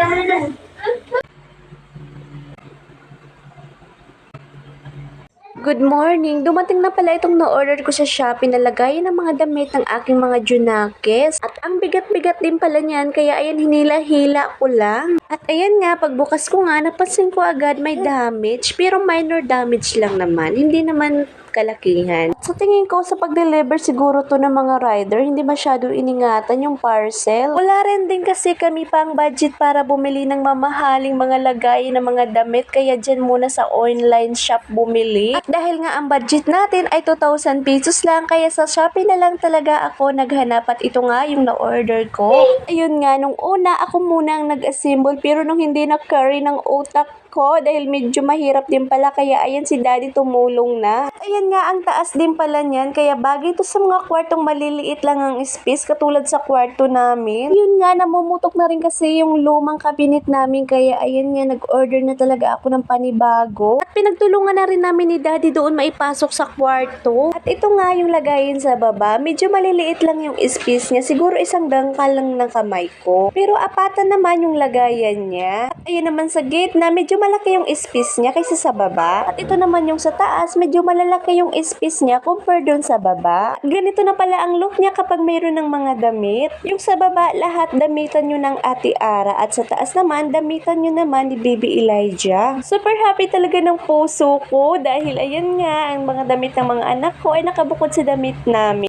Good morning! Dumating na pala itong na-order ko sa Shopee na lagayan ng mga damit ng aking mga junakes. At ang bigat-bigat din pala niyan, kaya ayan, hinila-hila ko lang. At ayan nga, pagbukas ko nga, napansin ko agad may damage, pero minor damage lang naman. Hindi naman kalakihan. Sa tingin ko, sa pag-deliver siguro to ng mga rider, hindi masyado iningatan yung parcel. Wala rin din kasi kami pang budget para bumili ng mamahaling mga lagay ng mga damit, kaya dyan muna sa online shop bumili. At dahil nga ang budget natin ay 2,000 pesos lang, kaya sa Shopee na lang talaga ako naghanap at ito nga yung na-order ko. Ayun nga, nung una ako muna ang nag-assemble, pero nung hindi na-carry ng utak ko dahil medyo mahirap din pala, kaya ayan si daddy tumulong na. Ayan nga, ang taas din pala niyan, kaya bagay to sa mga kwartong maliliit lang ang space katulad sa kwarto namin. Yun nga, namumutok na rin kasi yung lumang cabinet namin, kaya ayan nga, nag-order na talaga ako ng panibago. At pinagtulungan na rin namin ni daddy doon maipasok sa kwarto. At ito nga yung lagayin sa baba, medyo maliliit lang yung space niya, siguro isang dangkal lang ng kamay ko. Pero apatan naman yung lagayan niya. At ayan naman sa gate na medyo malaki yung space niya kaysa sa baba. At ito naman yung sa taas, medyo malalaki yung space niya compare doon sa baba. At ganito na pala ang look niya kapag mayroon ng mga damit. Yung sa baba, lahat damitan nyo ng Ate Ara. At sa taas naman, damitan nyo naman ni Baby Elijah. Super happy talaga ng puso ko dahil ayan nga, ang mga damit ng mga anak ko ay nakabukod sa damit namin.